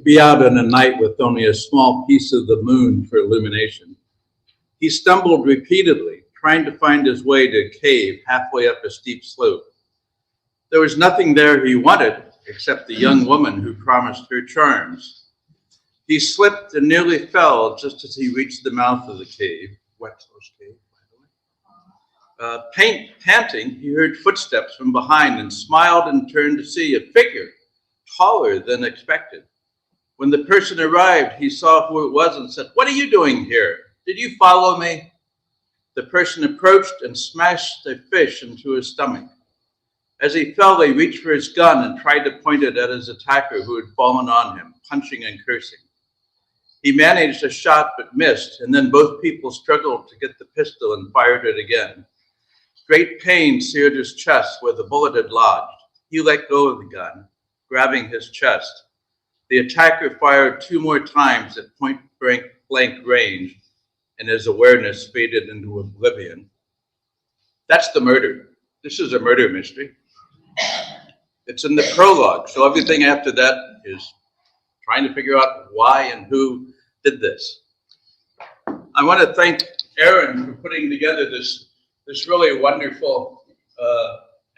Be out on a night with only a small piece of the moon for illumination. He stumbled repeatedly, trying to find his way to a cave halfway up a steep slope. There was nothing there he wanted except the young woman who promised her charms. He slipped and nearly fell just as he reached the mouth of the cave, Wetzel's cave, by the way. Panting, he heard footsteps from behind and smiled and turned to see a figure taller than expected. When the person arrived, he saw who it was and said, "What are you doing here? Did you follow me?" The person approached and smashed a fish into his stomach. As he fell, he reached for his gun and tried to point it at his attacker who had fallen on him, punching and cursing. He managed a shot but missed, and then both people struggled to get the pistol and fired it again. Great pain seared his chest where the bullet had lodged. He let go of the gun, grabbing his chest. The attacker fired 2 more times at point-blank range, and his awareness faded into oblivion. That's the murder. This is a murder mystery. It's in the prologue, so everything after that is trying to figure out why and who did this. I want to thank Aaron for putting together this really wonderful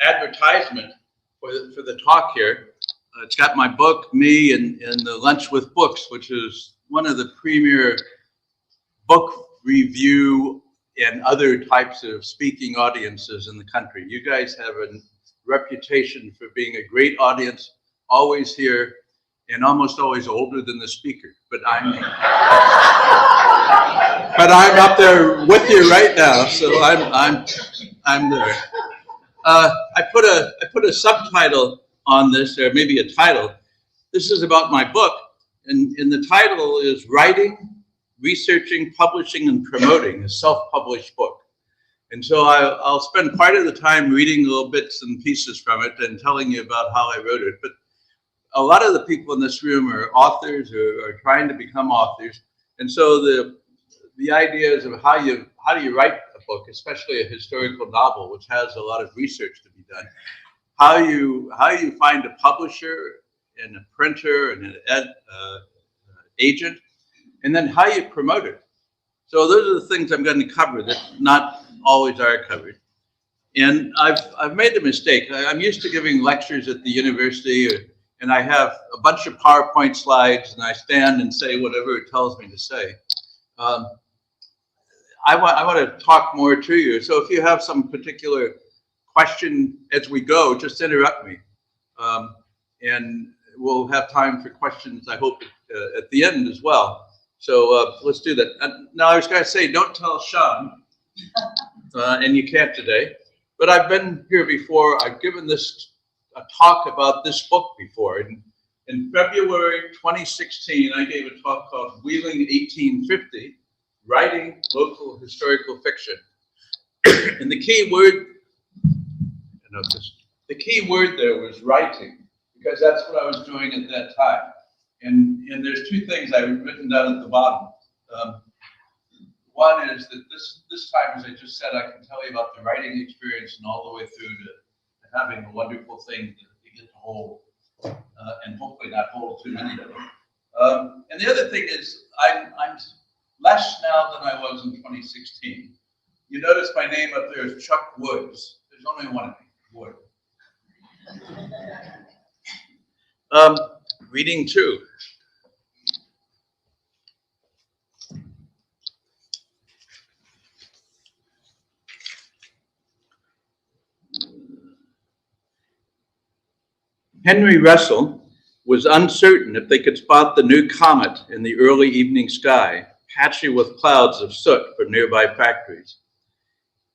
advertisement for the talk here. It's got my book, me, and the Lunch with Books, which is one of the premier book review and other types of speaking audiences in the country. You guys have a reputation for being a great audience, always here, and almost always older than the speaker. But I'm up there with you right now, so I'm there. I put a subtitle on this, or maybe a title. This is about my book, and the title is Writing, Researching, Publishing, and Promoting a Self-Published Book. And so I'll spend part of the time reading little bits and pieces from it and telling you about how I wrote it. But a lot of the people in this room are authors or are trying to become authors. And so the ideas of how do you write a book, especially a historical novel, which has a lot of research to be done, how you find a publisher and a printer and an agent, and then how you promote it. So those are the things I'm going to cover that not always are covered. And I've made a mistake. I'm used to giving lectures at the university, and I have a bunch of PowerPoint slides, and I stand and say whatever it tells me to say. I want to talk more to you. So if you have some particular question as we go, just interrupt me. And we'll have time for questions, I hope, at the end as well. So let's do that. Now, I was going to say, don't tell Sean, and you can't today, but I've been here before. I've given a talk about this book before. In February 2016, I gave a talk called Wheeling 1850, Writing Local Historical Fiction. And the key word there was writing, because that's what I was doing at that time. And there's 2 things I've written down at the bottom. One is that this time, as I just said, I can tell you about the writing experience and all the way through to having a wonderful thing to get to hold, and hopefully not hold too many of them. And the other thing is, I'm less now than I was in 2016. You notice my name up there is Chuck Woods. There's only one of me, Wood. Reading 2. Henry Wetzel was uncertain if they could spot the new comet in the early evening sky, patchy with clouds of soot from nearby factories.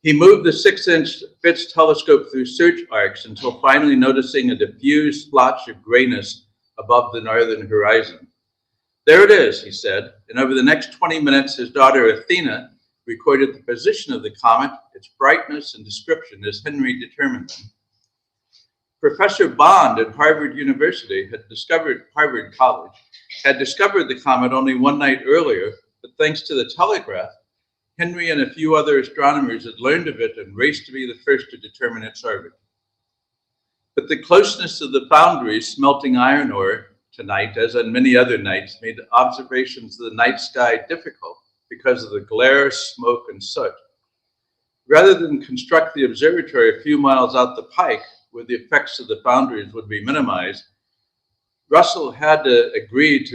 He moved the 6-inch Fitz telescope through search arcs until finally noticing a diffused splotch of grayness above the northern horizon. "There it is," he said, and over the next 20 minutes, his daughter Athena recorded the position of the comet, its brightness, and description as Henry determined them. Professor Bond at Harvard College had discovered the comet only one night earlier, but thanks to the telegraph, Henry and a few other astronomers had learned of it and raced to be the first to determine its orbit. But the closeness of the foundries smelting iron ore tonight, as on many other nights, made observations of the night sky difficult because of the glare, smoke, and soot. Rather than construct the observatory a few miles out the pike, where the effects of the boundaries would be minimized, Russell had to agree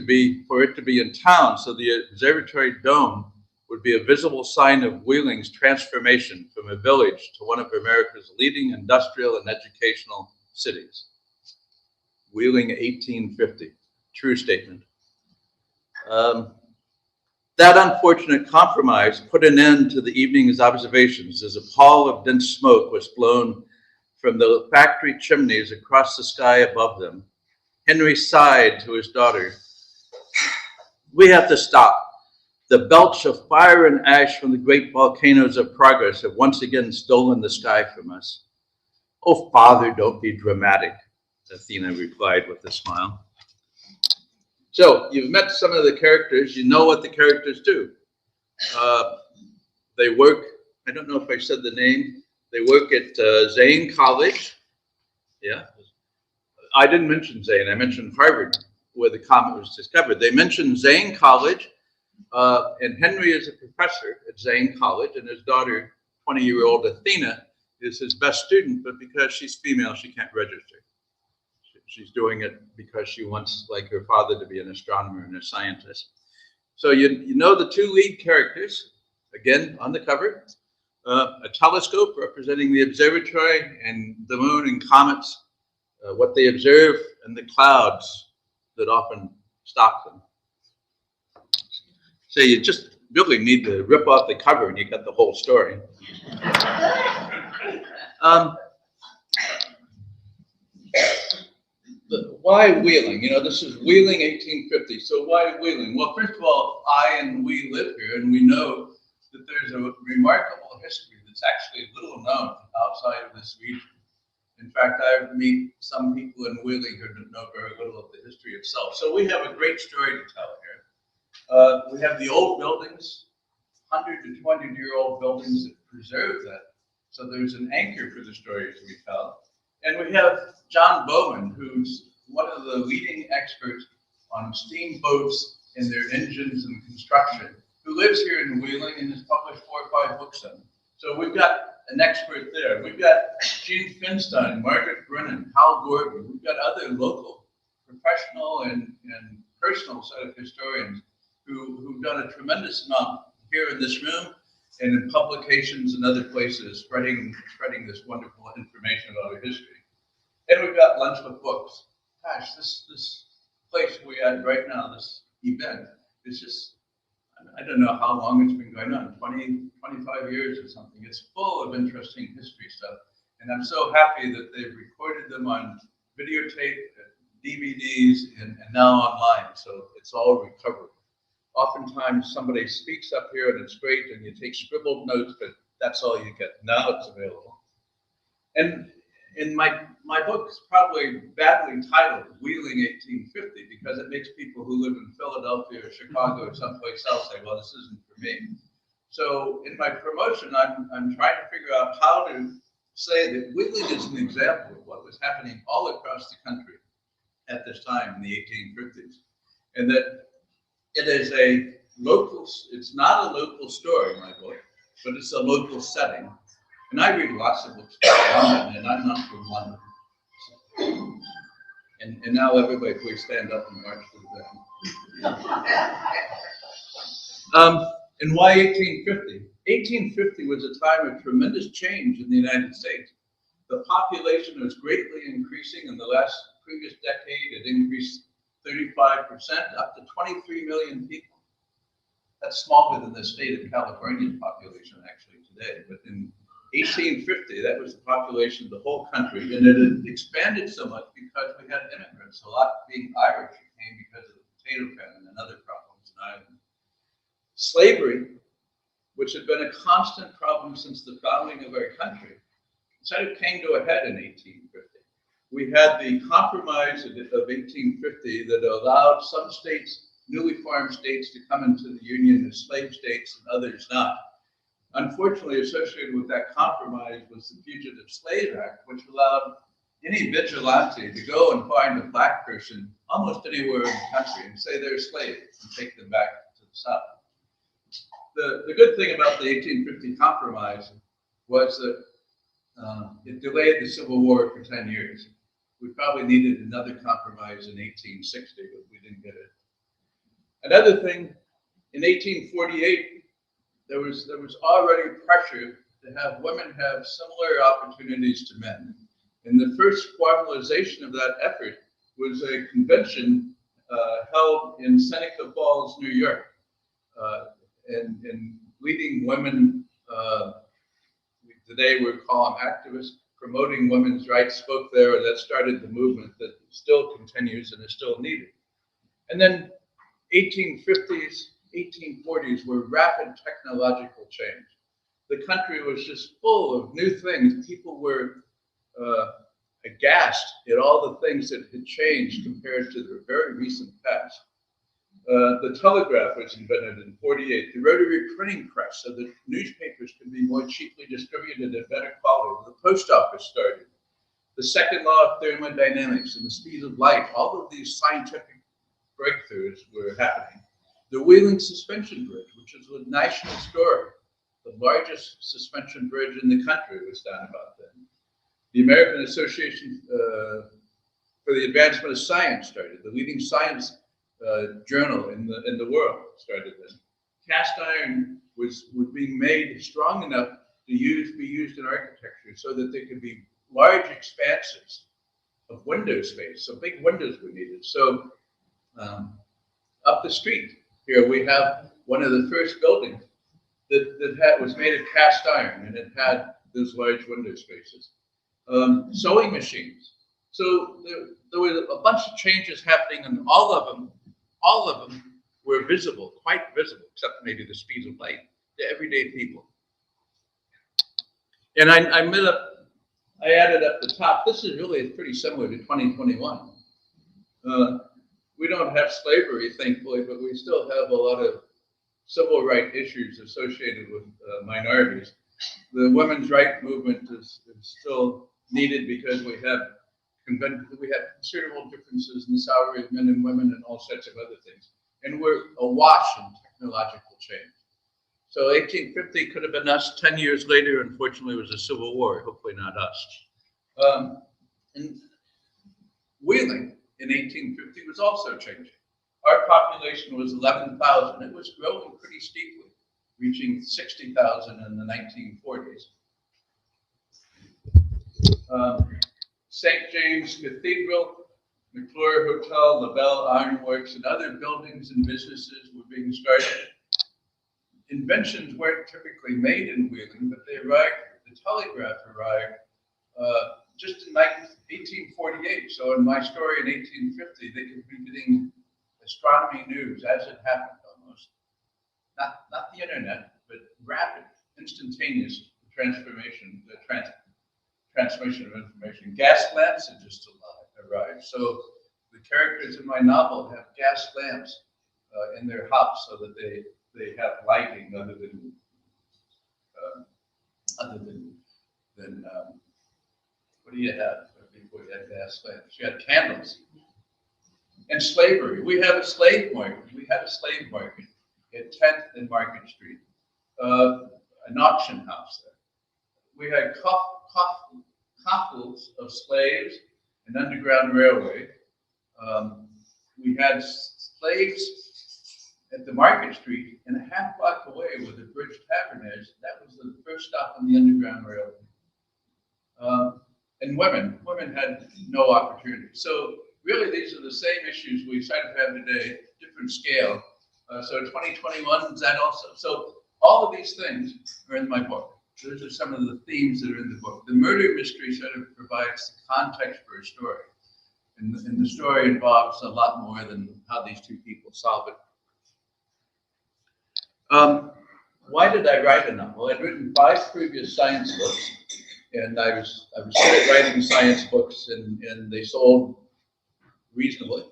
for it to be in town, so the observatory dome would be a visible sign of Wheeling's transformation from a village to one of America's leading industrial and educational cities. Wheeling 1850, true statement. That unfortunate compromise put an end to the evening's observations as a pall of dense smoke was blown from the factory chimneys across the sky above them. Henry sighed to his daughter. "We have to stop. The belch of fire and ash from the great volcanoes of progress have once again stolen the sky from us." "Oh, Father, don't be dramatic," Athena replied with a smile. So you've met some of the characters. You know what the characters do. They work, I don't know if I said the name, they work at Zane College. Yeah. I didn't mention Zane, I mentioned Harvard, where the comet was discovered. They mentioned Zane College, and Henry is a professor at Zane College, and his daughter, 20-year-old Athena, is his best student, but because she's female, she can't register. She's doing it because she wants, like her father, to be an astronomer and a scientist. So you know the two lead characters, again, on the cover. A telescope representing the observatory and the moon and comets, what they observe, and the clouds that often stop them. So you just really need to rip off the cover and you got the whole story. Why Wheeling? You know, this is Wheeling 1850. So why Wheeling? Well, first of all, we live here, and we know that there's a remarkable history that's actually little known outside of this region. In fact, I've met some people in Wheeling who know very little of the history itself. So we have a great story to tell here. We have the old buildings, 100 to 200-year-old buildings that preserve that. So there's an anchor for the stories we tell. And we have John Bowman, who's one of the leading experts on steamboats and their engines and construction, who lives here in Wheeling and has published 4 or 5 books on them. So we've got an expert there. We've got Gene Finstein, Margaret Brennan, Hal Gordon. We've got other local, professional, and personal set of historians who've done a tremendous amount here in this room and in publications and other places, spreading this wonderful information about our history. And we've got Lunch with Books. Gosh, this place we're at right now, this event, is just, I don't know how long it's been going on, 20, 25 years or something. It's full of interesting history stuff. And I'm so happy that they've recorded them on videotape, DVDs, and now online. So it's all recovered. Oftentimes somebody speaks up here and it's great and you take scribbled notes, but that's all you get. Now it's available. And in my book's probably badly titled Wheeling 1850 because it makes people who live in Philadelphia or Chicago or someplace else say, well, this isn't for me. So in my promotion, I'm trying to figure out how to say that Wheeling is an example of what was happening all across the country at this time in the 1850s. And that it is a local, it's not a local story, my book, but it's a local setting. And I read lots of books from London, and I'm not from London. So, and now everybody please stand up and march to the back. And why 1850? 1850 was a time of tremendous change in the United States. The population was greatly increasing in the previous decade. It increased 35%, up to 23 million people. That's smaller than the state of California's population actually today. But in 1850, that was the population of the whole country, and it had expanded so much because we had immigrants, a lot being Irish, came because of the potato famine and other problems in Ireland. Slavery, which had been a constant problem since the founding of our country, sort of came to a head in 1850. We had the compromise of 1850 that allowed some states, newly formed states, to come into the Union as slave states and others not. Unfortunately, associated with that compromise was the Fugitive Slave Act, which allowed any vigilante to go and find a black person almost anywhere in the country and say they're slaves and take them back to the South. The good thing about the 1850 Compromise was that it delayed the Civil War for 10 years. We probably needed another compromise in 1860, but we didn't get it. Another thing, in 1848, there was already pressure to have women have similar opportunities to men. And the first formalization of that effort was a convention held in Seneca Falls, New York. And leading women, today we call them activists, promoting women's rights, spoke there, and that started the movement that still continues and is still needed. And then 1850s, 1840s were rapid technological change. The country was just full of new things. People were aghast at all the things that had changed compared to the very recent past. The telegraph was invented in 48. The rotary printing press, so that newspapers could be more cheaply distributed at better quality. The post office started. The second law of thermodynamics and the speed of light, all of these scientific breakthroughs were happening. The Wheeling Suspension Bridge, which is a national story, the largest suspension bridge in the country, was done about then. The American Association for the Advancement of Science started. The leading science journal in the world started then. Cast iron was being made strong enough to be used in architecture so that there could be large expanses of window space. So big windows were needed. So up the street here we have one of the first buildings that was made of cast iron, and it had those large window spaces. Sewing machines. So there were a bunch of changes happening, and all of them were visible, quite visible, except maybe the speed of light, to everyday people. And I added up the top. This is really pretty similar to 2021. We don't have slavery, thankfully, but we still have a lot of civil rights issues associated with minorities. The women's rights movement is still needed because we have considerable differences in the salary of men and women and all sorts of other things. And we're awash in technological change. So 1850 could have been us. 10 years later, unfortunately, was a civil war. Hopefully not us. And Wheeling in 1850 was also changing. Our population was 11,000. It was growing pretty steeply, reaching 60,000 in the 1940s. St. James Cathedral, McClure Hotel, LaBelle Iron Works, and other buildings and businesses were being started. Inventions weren't typically made in Wheeling, but they arrived. The telegraph arrived just in 1848. So in my story in 1850, they could be getting astronomy news as it happened almost. Not the internet, but rapid, instantaneous transformation, transmission of information. Gas lamps had just arrived. So the characters in my novel have gas lamps in their hops so that they have lighting other than what do you have before you had gas lamps? You had candles. And slavery. We have a slave market. We had a slave market at 10th and Market Street, an auction house there. We had coffles of slaves, an underground railway. We had slaves at the Market Street, and a half block away were the Bridge Taverners. That was the first stop on the Underground Railway. And women had no opportunity. So really, these are the same issues we sort of have today, different scale. So 2021, is that also? So all of these things are in my book. Those are some of the themes that are in the book. The murder mystery sort of provides the context for a story. And the story involves a lot more than how these two people solve it. Why did I write a novel? I'd written 5 previous science books, and I was good at writing science books, and they sold reasonably.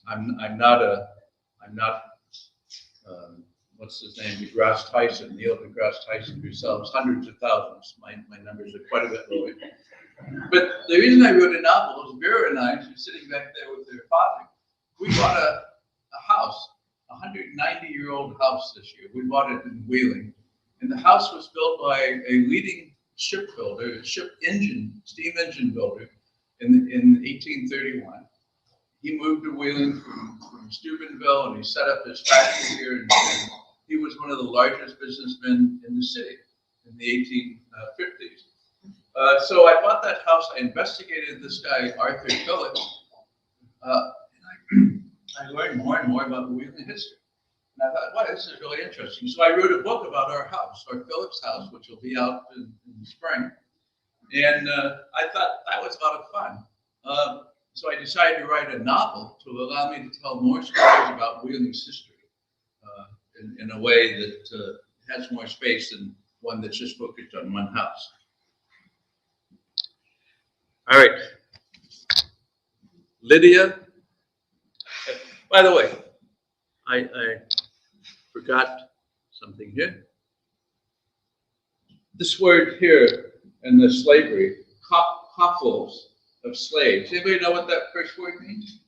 I'm not what's his name, deGrasse Tyson, Neil deGrasse Tyson, who sells hundreds of thousands. My numbers are quite a bit lower. But the reason I wrote a novel is Vera and I, she's sitting back there with her father, we bought a house, a 190-year-old house this year. We bought it in Wheeling. And the house was built by a leading shipbuilder, a steam engine builder in 1831. He moved to Wheeling from Steubenville, and he set up his factory here. And he was one of the largest businessmen in the city in the 1850s. So I bought that house. I investigated this guy, Arthur Phillips, and I learned more and more about Wheeling history. And I thought, wow, this is really interesting. So I wrote a book about our house, our Phillips house, which will be out in the spring. And I thought that was a lot of fun. So I decided to write a novel to allow me to tell more stories about Wheeling's history in a way that has more space than one that's just focused on one house. All right. Lydia. By the way, I forgot something here. This word here in the slavery, coffles of slaves. Anybody know what that first word means?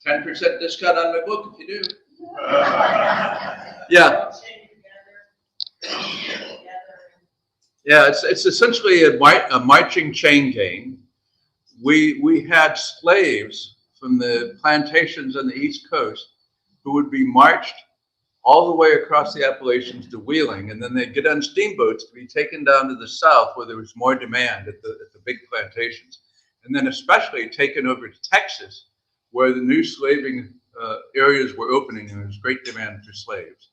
10% discount on my book if you do. Yeah. Yeah, it's essentially a marching chain gang. We had slaves from the plantations on the East Coast who would be marched all the way across the Appalachians to Wheeling, and then they'd get on steamboats to be taken down to the South where there was more demand at the big plantations, and then especially taken over to Texas where the new slaving areas were opening and there was great demand for slaves.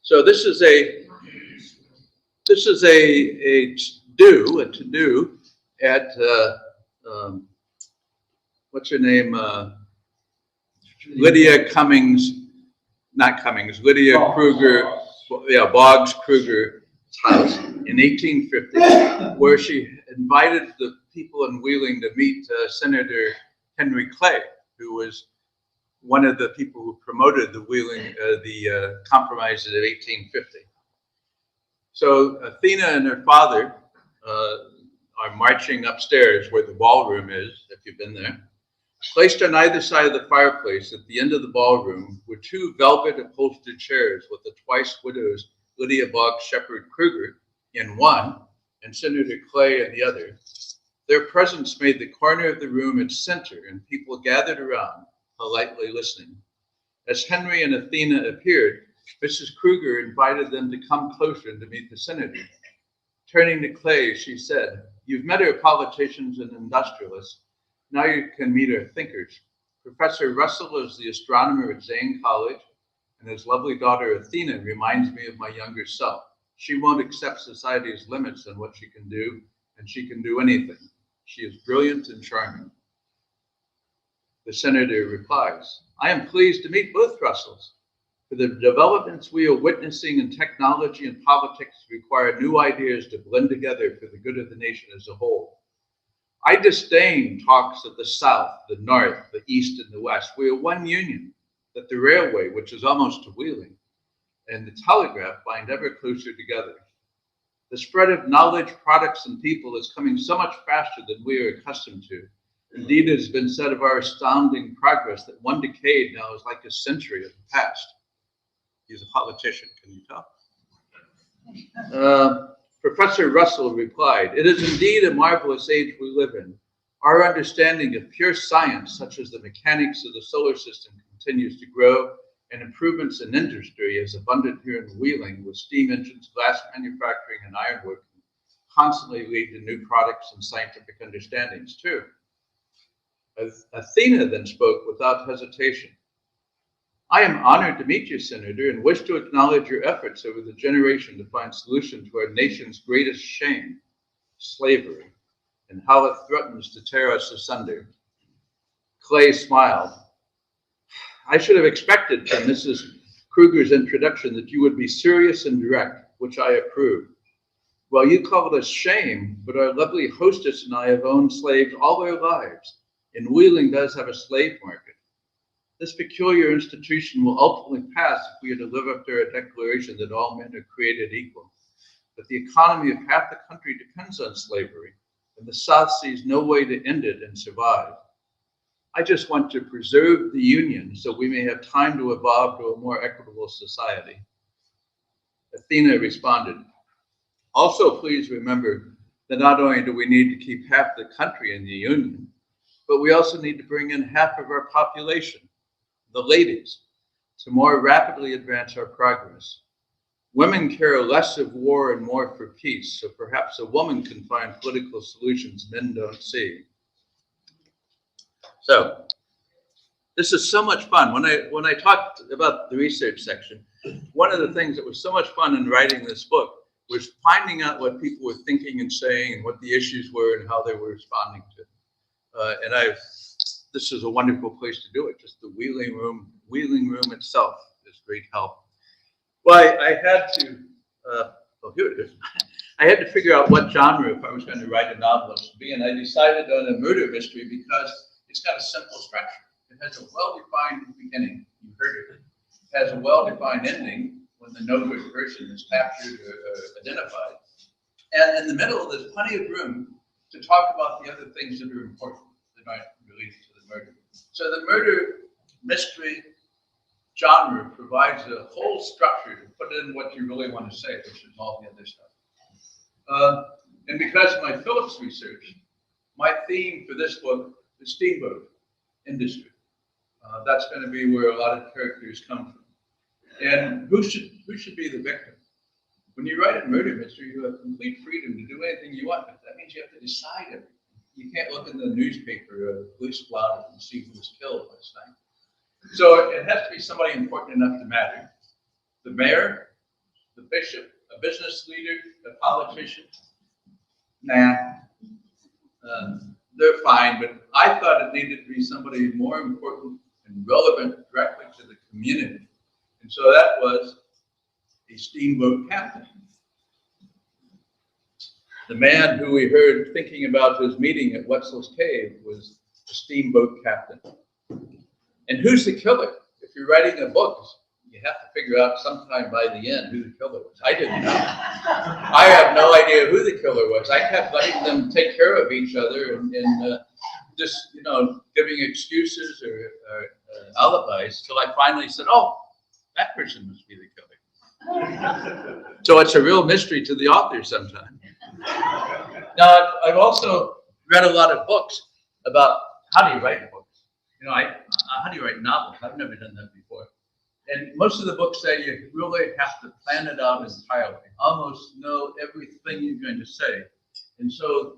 So this is a to-do at what's her name? Lydia Kruger, Boggs Kruger's house in 1850, where she invited the people in Wheeling to meet Senator Henry Clay, who was one of the people who promoted the Wheeling, the compromises of 1850. So Athena and her father are marching upstairs where the ballroom is, if you've been there. Placed on either side of the fireplace at the end of the ballroom were two velvet upholstered chairs with the twice widows Lydia Boggs Shepherd Kruger in one and Senator Clay in the other. Their presence made the corner of the room its center, and people gathered around, politely listening. As Henry and Athena appeared, Mrs. Kruger invited them to come closer to meet the senator. Turning to Clay, she said, "You've met our politicians and industrialists. Now you can meet our thinkers. Professor Wetzel is the astronomer at Zane College, and his lovely daughter Athena reminds me of my younger self. She won't accept society's limits on what she can do, and she can do anything. She is brilliant and charming." The senator replies, "I am pleased to meet both Russells. For the developments we are witnessing in technology and politics require new ideas to blend together for the good of the nation as a whole. I disdain talks of the South, the North, the East, and the West. We are one union, that the railway, which is almost to Wheeling, and the telegraph bind ever closer together. The spread of knowledge, products, and people is coming so much faster than we are accustomed to. Indeed, it has been said of our astounding progress that one decade now is like a century of the past." He's a politician, can you tell? Professor Russell replied, "It is indeed a marvelous age we live in. Our understanding of pure science, such as the mechanics of the solar system, continues to grow, and improvements in industry is abundant here in Wheeling, with steam engines, glass manufacturing, and ironwork constantly lead to new products and scientific understandings too." Athena then spoke without hesitation. "I am honored to meet you, Senator, and wish to acknowledge your efforts over the generation to find solutions to our nation's greatest shame, slavery, and how it threatens to tear us asunder." Clay smiled. "I should have expected from Mrs. Kruger's introduction that you would be serious and direct. which I approve. Well, you call it a shame, but our lovely hostess and I have owned slaves all our lives, and Wheeling does have a slave market. This peculiar institution will ultimately pass if we are to live up to our declaration that all men are created equal. But the economy of half the country depends on slavery, and the South sees no way to end it and survive. I just want to preserve the Union so we may have time to evolve to a more equitable society. Athena responded, also, please remember that not only do we need to keep half the country in the Union, but we also need to bring in half of our population, the ladies, to more rapidly advance our progress. Women care less of war and more for peace, so perhaps a woman can find political solutions men don't see. So, this is so much fun. When I talked about the research section, one of the things that was so much fun in writing this book was finding out what people were thinking and saying and what the issues were and how they were responding to it. This is a wonderful place to do it. Just the Wheeling room itself is great help. Well, I had to, here it is. I had to figure out what genre, if I was going to write a novel, it should be, and I decided on a murder mystery because it's got a simple structure. It has a well-defined beginning. You heard it. It has a well-defined ending when the no-good person is captured or identified. And in the middle, there's plenty of room to talk about the other things that are important that aren't related to the murder. So the murder mystery genre provides a whole structure to put in what you really want to say, which is all the other stuff. And because of my Phillips research, my theme for this book is steamboat industry. That's going to be where a lot of characters come from. And who should be the victim? When you write a murder mystery, you have complete freedom to do anything you want, but that means you have to decide everything. You can't look in the newspaper or police blotter and see who was killed last night. So it has to be somebody important enough to matter. The mayor, the bishop, a business leader, a politician. Nah, they're fine, but I thought it needed to be somebody more important and relevant directly to the community. And so that was a steamboat captain. The man who we heard thinking about his meeting at Wetzel's cave was a steamboat captain. And who's the killer? If you're writing a book, you have to figure out sometime by the end who the killer was. I didn't know. I have no idea who the killer was. I kept letting them take care of each other and just, giving excuses or alibis till I finally said, oh, that person must be the killer. So it's a real mystery to the author sometimes. Now, I've also read a lot of books about how do you write books. How do you write novels? I've never done that before. And most of the books say you really have to plan it out entirely, almost know everything you're going to say. And so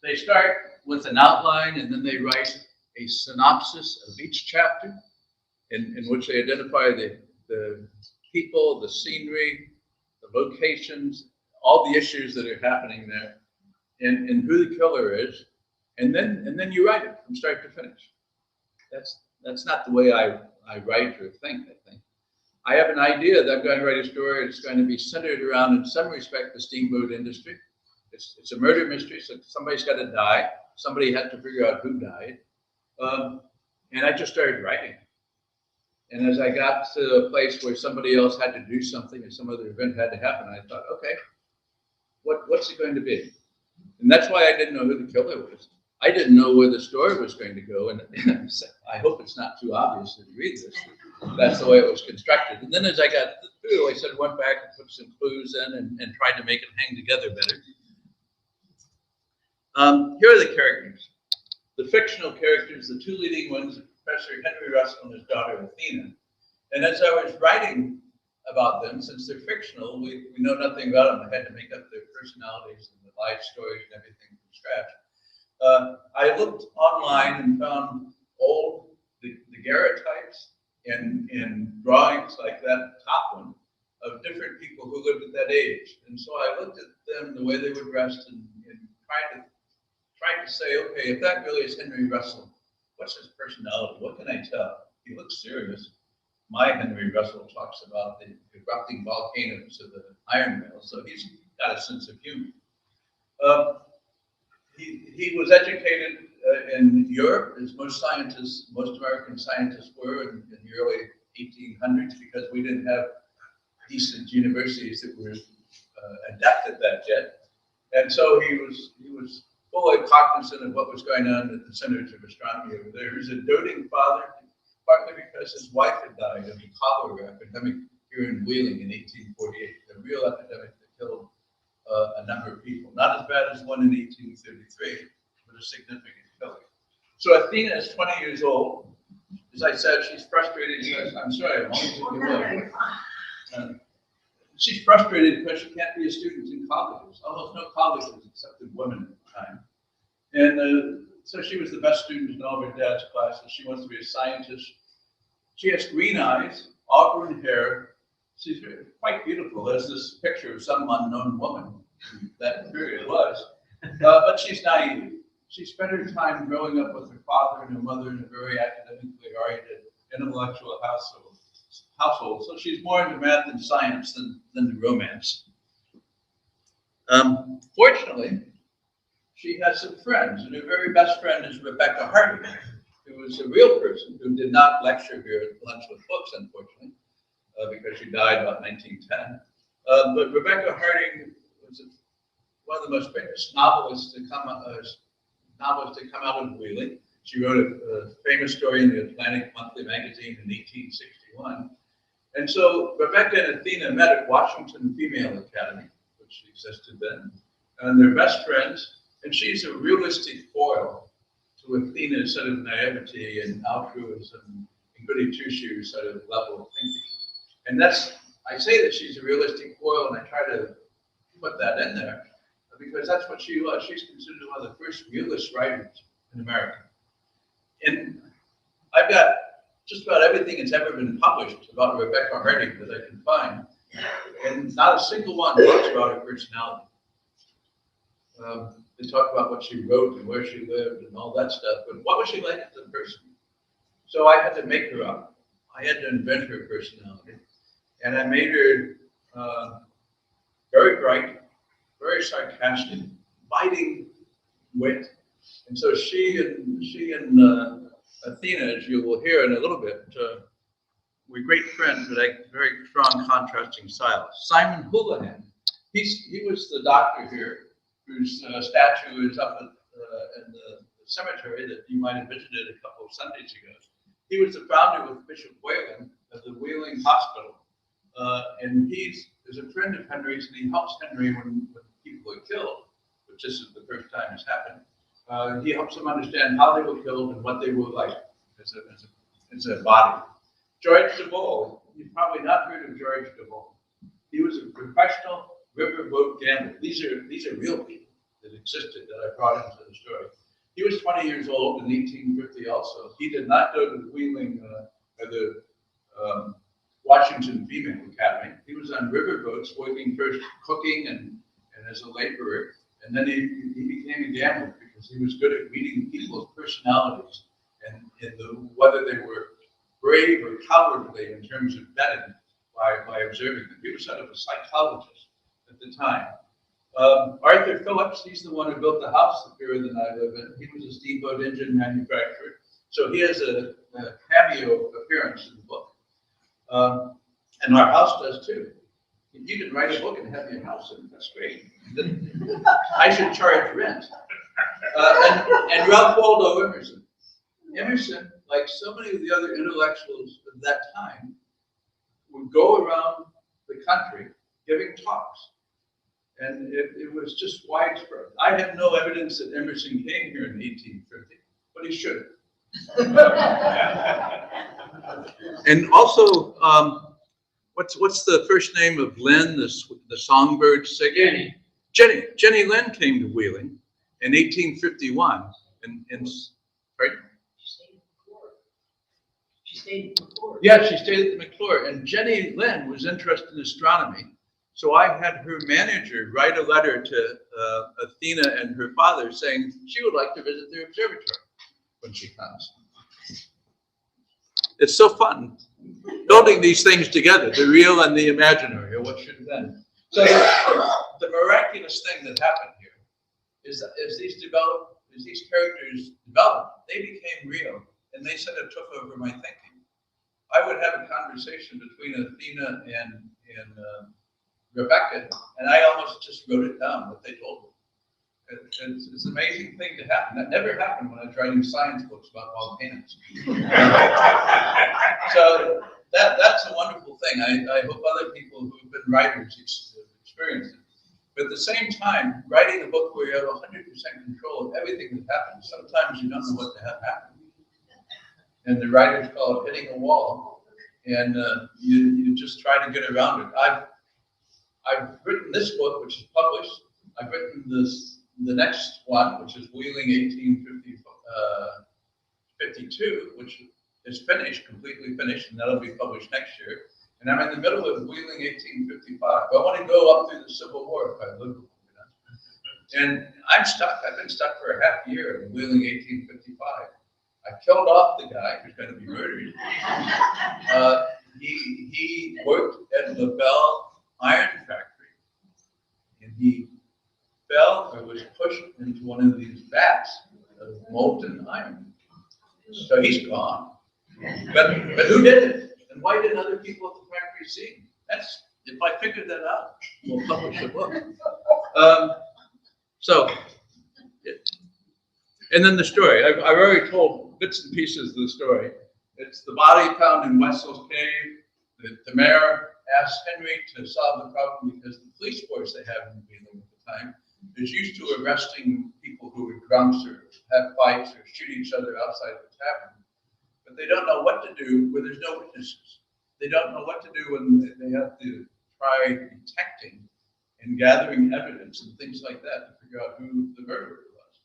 they start with an outline and then they write a synopsis of each chapter in which they identify the people, the scenery, the locations, all the issues that are happening there, and who the killer is. And then you write it from start to finish. That's not the way I write or think, I think. I have an idea that I'm going to write a story that's going to be centered around, in some respect, the steamboat industry. It's a murder mystery, so somebody's got to die. Somebody had to figure out who died. And I just started writing. And as I got to a place where somebody else had to do something or some other event had to happen, I thought, okay, what's it going to be? And that's why I didn't know who the killer was. I didn't know where the story was going to go, and I hope it's not too obvious if you read this. That's the way it was constructed. And then as I got through, I went back and put some clues in and tried to make it hang together better. Here are the characters. The fictional characters, the two leading ones, Professor Henry Russell and his daughter Athena. And as I was writing about them, since they're fictional, we know nothing about them. I had to make up their personalities and the life stories and everything from scratch. I looked online and found old daguerreotypes and drawings like that top one of different people who lived at that age. And so I looked at them, the way they were dressed, and tried to say, okay, if that really is Henry Russell, what's his personality? What can I tell? He looks serious. my Henry Russell talks about the erupting volcanoes of the iron males, so he's got a sense of humor. He was educated in Europe, as most scientists, most American scientists were in the early 1800s, because we didn't have decent universities that were adept at that yet. And so he was fully cognizant of what was going on at the centers of astronomy over there. He was a doting father, partly because his wife had died of the cholera epidemic here in Wheeling in 1848, a real epidemic that killed a number of people. Not as bad as one in 1833, but a significant killer. So Athena is 20 years old. As I said, she's frustrated. I'm sorry, I'm only she's frustrated because she can't be a student in colleges. Almost no colleges accepted women at the time. And so she was the best student in all of her dad's classes. She wants to be a scientist. She has green eyes, auburn hair. She's quite beautiful. There's this picture of some unknown woman that period was. But she's naive. She spent her time growing up with her father and her mother in a very academically oriented, intellectual household. So she's more into math and science than the romance. Fortunately, she has some friends, and her very best friend is Rebbeca Harding, who was a real person who did not lecture here at Lunch with Books, unfortunately, because she died about 1910. But Rebbeca Harding was one of the most famous novelists to come out of Wheeling. She wrote a famous story in the Atlantic Monthly magazine in 1861. And so Rebecca and Athena met at Washington Female Academy, which existed then, and they're best friends. And she's a realistic foil to Athena's sort of naivety and altruism and goody two-shoes sort of level of thinking. And I say that she's a realistic foil, and I try to put that in there because that's what she was. She's considered one of the first realist writers in America. And I've got just about everything that's ever been published about Rebbeca Harding that I can find, and not a single one talks about her personality. They talk about what she wrote and where she lived and all that stuff, but what was she like as a person? So I had to make her up. I had to invent her personality, and I made her very bright, very sarcastic, biting wit. And so she and Athena, as you will hear in a little bit, were great friends with a very strong contrasting styles. Simon Hooligan, he was the doctor here whose statue is up in the cemetery that you might have visited a couple of Sundays ago. He was the founder with Bishop Whalen of the Wheeling Hospital. And he's a friend of Henry's, and he helps Henry when people are killed, which this is the first time it's happened. He helps them understand how they were killed and what they were like as a body. George DeVol, you've probably not heard of George DeVol. He was a professional riverboat gambler. These are real people that existed that I brought into the story. He was 20 years old in 1850 also. He did not go to the Wheeling, the Washington Female Academy. He was on riverboats working first cooking and as a laborer. And then he became a gambler because he was good at reading people's personalities and whether they were brave or cowardly in terms of betting by observing them. He was sort of a psychologist at the time. Arthur Phillips, he's the one who built the house that Vera and I live in. He was a steamboat engine manufacturer. So he has a cameo appearance in the book. And our house does too. If you can write a book and have your house in it, that's great. I should charge rent. And Ralph Waldo Emerson. Emerson, like so many of the other intellectuals of that time, would go around the country giving talks. And it was just widespread. I have no evidence that Emerson came here in 1850, but he should have. And also, what's the first name of Lynn, the songbird singer? Jenny Lynn came to Wheeling in 1851. Right? She stayed at the McClure. Yeah, she stayed at the McClure. And Jenny Lynn was interested in astronomy. So I had her manager write a letter to Athena and her father saying she would like to visit their observatory when she comes. It's so fun building these things together, the real and the imaginary, or what should have been. So the miraculous thing that happened here is that as these characters developed, they became real, and they set a tooth over my thinking. I would have a conversation between Athena and Rebecca, and I almost just wrote it down, what they told me. It's an amazing thing to happen. That never happened when I was writing science books about volcanoes. So that's a wonderful thing. I hope other people who have been writers experience it. But at the same time, writing a book where you have 100% control of everything that happens, sometimes you don't know what to have happen. And the writers call it hitting a wall, and you just try to get around it. I've written this book, which is published. I've written the next one, which is Wheeling 1852, which is finished, completely finished, and that'll be published next year. And I'm in the middle of Wheeling 1855. I want to go up through the Civil War if I live, and I'm stuck. I've been stuck for a half year in Wheeling 1855. I killed off the guy who's going to be murdered. He worked at the Bell Iron Factory, and he fell or was pushed into one of these vats of molten iron. So he's gone. But who did it? And why didn't other people at the factory see him? If I figured that out, we'll publish a book. And then the story. I've already told bits and pieces of the story. It's the body found in Wetzel's cave. The mayor asked Henry to solve the problem because the police force they have in Wheeling at the time is used to arresting people who were drunks or have fights or shoot each other outside the tavern. But they don't know what to do when there's no witnesses. They don't know what to do when they have to try detecting and gathering evidence and things like that to figure out who the murderer was.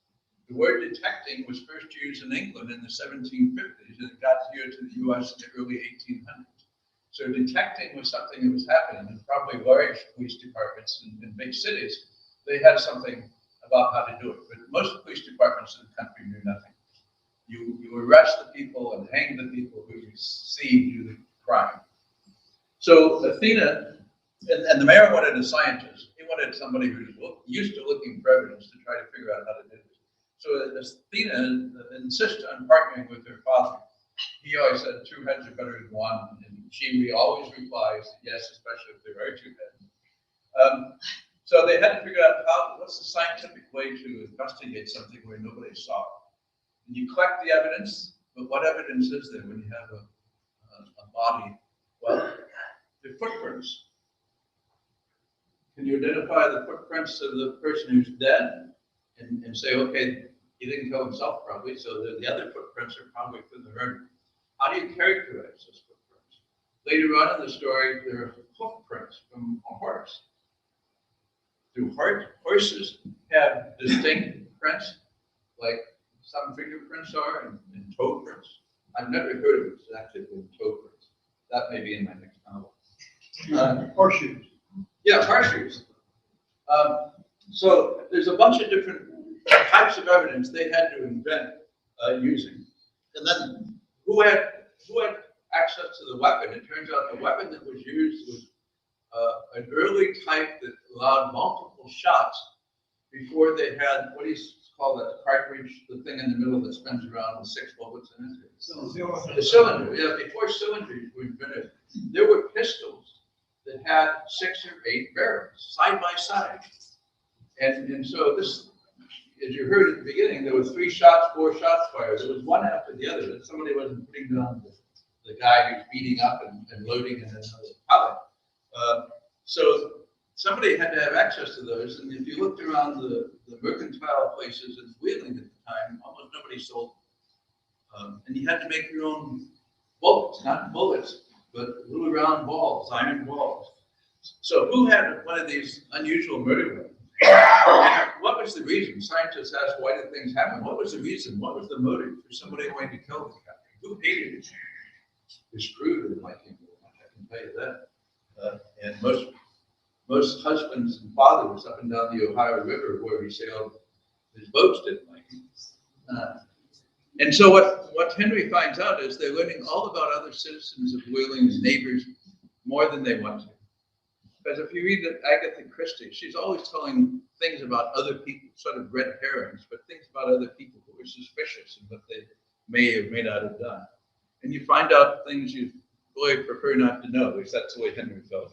The word detecting was first used in England in the 1750s, and it got here to the US in the early 1800s. So detecting was something that was happening, and probably large police departments in big cities, they had something about how to do it. But most police departments in the country knew nothing. You arrest the people and hang the people who you see do the crime. So Athena, and the mayor wanted a scientist. He wanted somebody who's used to looking for evidence to try to figure out how to do this. So Athena insists on partnering with her father. He always said 2 heads are better than one, and she always replies yes, especially if there are 2 heads. So they had to figure out what's the scientific way to investigate something where nobody saw it. And you collect the evidence, but what evidence is there when you have a body? Well, the footprints. Can you identify the footprints of the person who's dead and say, okay, he didn't kill himself probably, so the other footprints are probably from the murder. How do you characterize those footprints? Later on in the story, there are footprints from a horse. Do horses have distinct prints, like some fingerprints are and toe prints? I've never heard of it exactly with toe prints. That may be in my next novel. Horseshoes. Yeah, horseshoes. So there's a bunch of different types of evidence they had to invent using. And then who had access to the weapon? It turns out the weapon that was used was an early type that allowed multiple shots before they had, what do you call that cartridge, the thing in the middle that spins around with 6 bullets in it? The cylinder, yeah, before cylinders were invented, there were pistols that had 6 or 8 barrels side by side. And so this, as you heard at the beginning, there was 3 shots, 4 shots fired. There was one after the other. That somebody wasn't putting down the guy who's beating up and loading in another pellet. So somebody had to have access to those. And if you looked around the mercantile places in Wheeling at the time, almost nobody sold them. And you had to make your own bullets, not bullets, but little round balls, iron balls. So who had one of these unusual murder weapons? What was the reason? Scientists asked, why did things happen? What was the reason? What was the motive for somebody going to kill the guy? Who hated it? His crew didn't like him very much, I can tell you that. And most husbands and fathers up and down the Ohio River where he sailed, his boats didn't like him. And so what what Henry finds out is they're learning all about other citizens of Wheeling and neighbors more than they want to. Because if you read Agatha Christie, she's always telling things about other people, sort of red herrings, but things about other people who are suspicious and what they may or may not have done. And you find out things you really prefer not to know, at least that's the way Henry felt.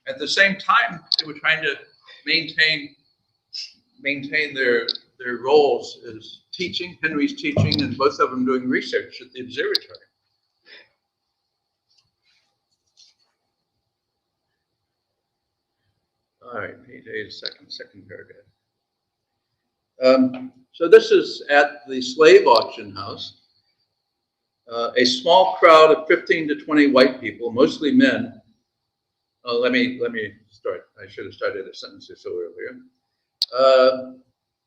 At the same time, they were trying to maintain their roles as teaching, Henry's teaching, and both of them doing research at the observatory. All right, page 8, second paragraph. So this is at the slave auction house. A small crowd of 15 to 20 white people, mostly men. Let me start. I should have started a sentence or so earlier.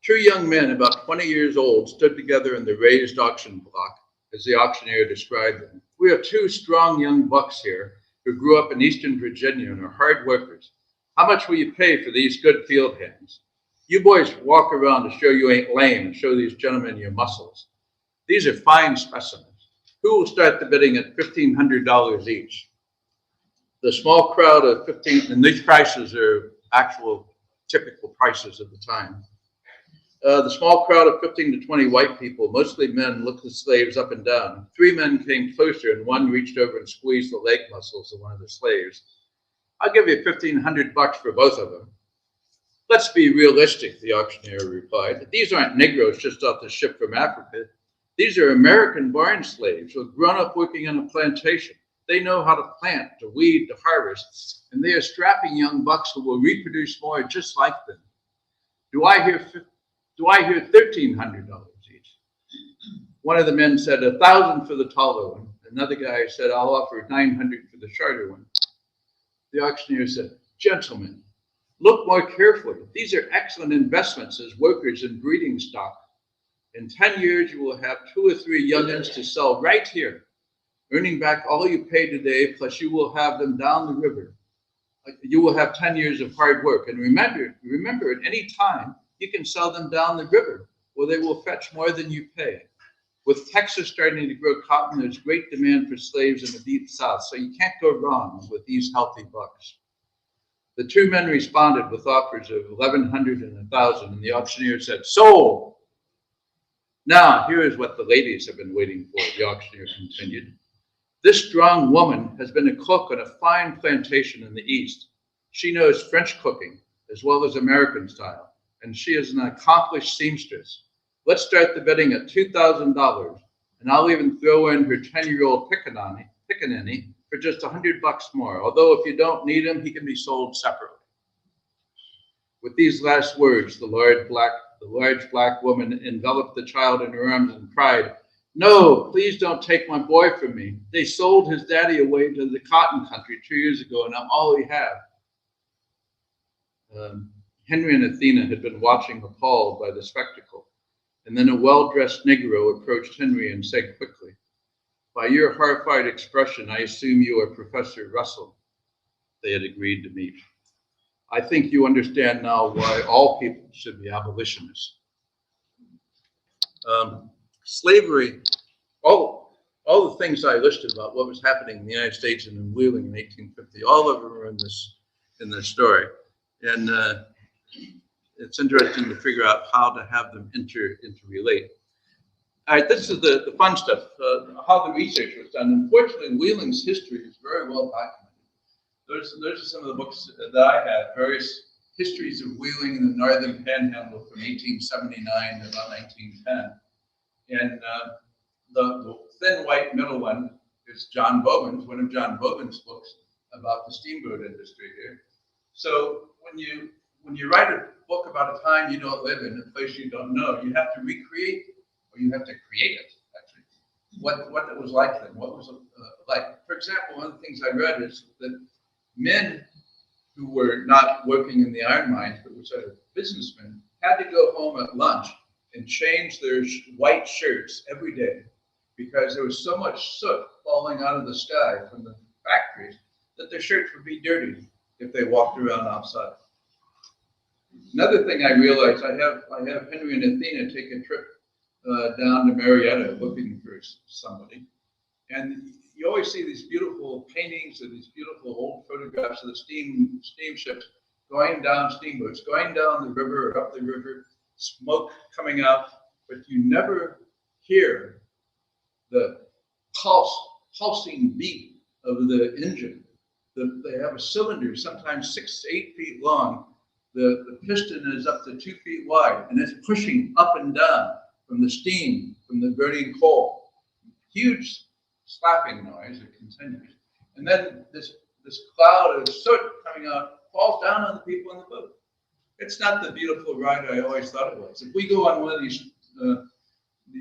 Two young men, about 20 years old, stood together in the raised auction block, as the auctioneer described them. We have two strong young bucks here who grew up in Eastern Virginia and are hard workers. How much will you pay for these good field hands? You boys walk around to show you ain't lame and show these gentlemen your muscles. These are fine specimens. Who will start the bidding at $1,500 each? The small crowd of 15, and these prices are actual typical prices at the time. The small crowd of 15 to 20 white people, mostly men, looked the slaves up and down. Three men came closer, and one reached over and squeezed the leg muscles of one of the slaves. I'll give you $1,500 for both of them. Let's be realistic, the auctioneer replied. These aren't Negroes just off the ship from Africa. These are American barn slaves who have grown up working on a plantation. They know how to plant, to weed, to harvest, and they are strapping young bucks who will reproduce more just like them. Do I hear $1,300 each? One of the men said $1,000 for the taller one. Another guy said, I'll offer $900 for the shorter one. The auctioneer said, gentlemen, look more carefully. These are excellent investments as workers in breeding stock. In 10 years, you will have 2 or 3 youngins to sell right here, earning back all you paid today, plus you will have them down the river. You will have 10 years of hard work. And remember, at any time, you can sell them down the river, where they will fetch more than you pay. With Texas starting to grow cotton, there's great demand for slaves in the deep south, so you can't go wrong with these healthy bucks. The two men responded with offers of $1,100 and $1,000, and the auctioneer said, sold. Now, here is what the ladies have been waiting for, the auctioneer continued. This strong woman has been a cook on a fine plantation in the East. She knows French cooking as well as American style, and she is an accomplished seamstress. Let's start the bidding at $2,000, and I'll even throw in her 10-year-old pickaninny for just $100 more, although if you don't need him, he can be sold separately. With these last words, the large black woman enveloped the child in her arms and cried, no, please don't take my boy from me. They sold his daddy away to the cotton country 2 years ago, and I'm all we have. Henry and Athena had been watching appalled by the spectacle, and then a well-dressed Negro approached Henry and said quickly, by your horrified expression, I assume you are Professor Russell. They had agreed to meet. I think you understand now why all people should be abolitionists. Slavery, all the things I listed about what was happening in the United States and in Wheeling in 1850, all of them are in this story. And it's interesting to figure out how to have them interrelate. All right, this is the fun stuff, how the research was done. Unfortunately, Wheeling's history is very well documented. Those are some of the books that I have, various histories of Wheeling in the Northern Panhandle from 1879 to about 1910. And the thin white middle one is John Bowman's, one of John Bowman's books about the steamboat industry here. So when you write a book about a time you don't live in, a place you don't know, you have to recreate, or you have to create it, actually, what it was like then, what was it like. For example, one of the things I read is that men who were not working in the iron mines, but were sort of businessmen, had to go home at lunch and change their white shirts every day because there was so much soot falling out of the sky from the factories that their shirts would be dirty if they walked around outside. Another thing I realized, I have Henry and Athena take a trip down to Marietta looking for somebody. And you always see these beautiful paintings of these beautiful old photographs of the steamships going down, steamboats going down the river or up the river, smoke coming out, but you never hear the pulsing beat of the engine. They have a cylinder, sometimes 6 to 8 feet long. The piston is up to 2 feet wide, and it's pushing up and down from the steam, from the burning coal. Huge slapping noise that continues. And then this cloud of soot coming out falls down on the people in the boat. It's not the beautiful ride I always thought it was. If we go on one of these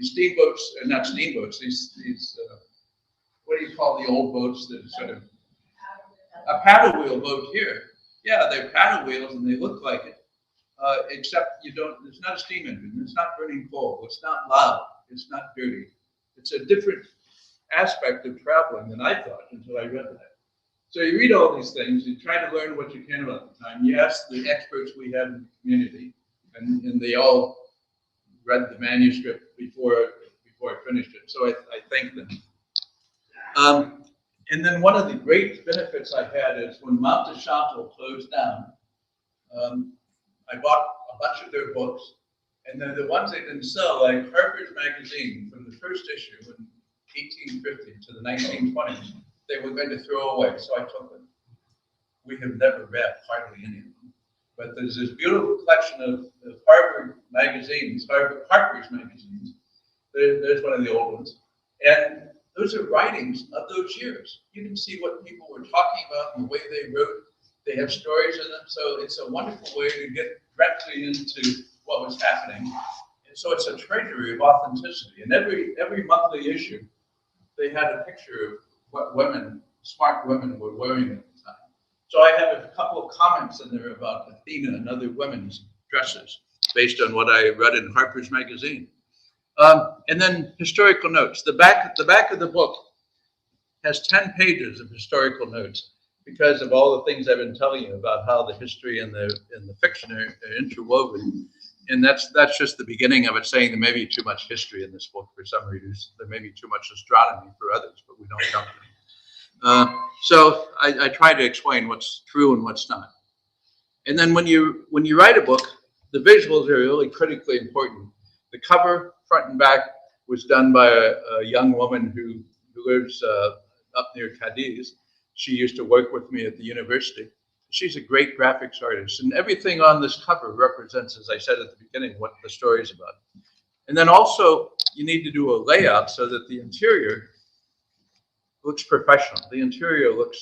steamboats, not steamboats, these what do you call the old boats that are sort of a paddle wheel boat here? Yeah, they're paddle wheels and they look like it, except it's not a steam engine, it's not burning coal, it's not loud, it's not dirty. It's a different aspect of traveling than I thought until I read that. So you read all these things, you try to learn what you can about the time. You ask the experts we have in the community, and they all read the manuscript before I finished it. So I thank them. And then one of the great benefits I had is when Mount de Chantal closed down, I bought a bunch of their books, and then the ones they didn't sell, like Harper's Magazine from the first issue in 1850 to the 1920s, they were going to throw away, so I took them. We have never read hardly any of them, but there's this beautiful collection of Harper's magazines. There's one of the old ones, and those are writings of those years. You can see what people were talking about and the way they wrote. They have stories in them, so it's a wonderful way to get directly into what was happening. And so it's a treasury of authenticity. And every monthly issue, they had a picture of what smart women were wearing at the time. So I have a couple of comments in there about Athena and other women's dresses based on what I read in Harper's Magazine. And then historical notes. The back of the book has 10 pages of historical notes because of all the things I've been telling you about how the history and the fiction are interwoven. And that's just the beginning of it, saying there may be too much history in this book for some readers. There may be too much astronomy for others, but we don't count them. So I try to explain what's true and what's not. And then when you write a book, the visuals are really critically important. The cover, front and back, was done by a young woman who lives up near Cadiz. She used to work with me at the university. She's a great graphics artist, and everything on this cover represents, as I said at the beginning, what the story is about. And then also, you need to do a layout so that the interior looks professional. The interior looks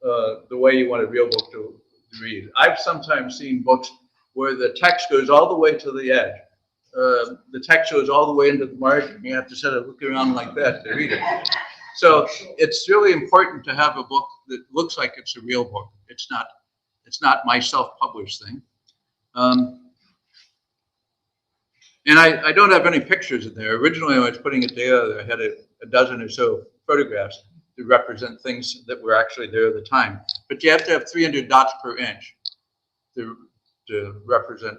the way you want a real book to read. I've sometimes seen books where the text goes all the way to the edge. The text goes all the way into the margin. You have to sort of look around like that to read it. So it's really important to have a book that looks like it's a real book. It's not my self-published thing. And I don't have any pictures in there. Originally, when I was putting it together, I had a dozen or so photographs to represent things that were actually there at the time. But you have to have 300 dots per inch to represent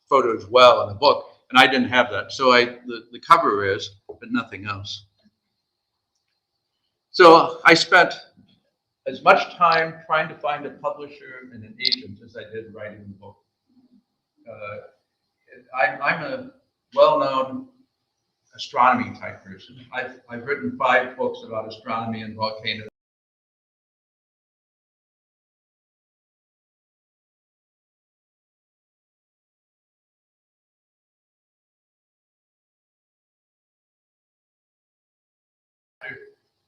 photos well in a book. And I didn't have that. So the cover is, but nothing else. So I spent as much time trying to find a publisher and an agent as I did writing the book. I'm a well-known astronomy type person. I've written 5 books about astronomy and volcanoes.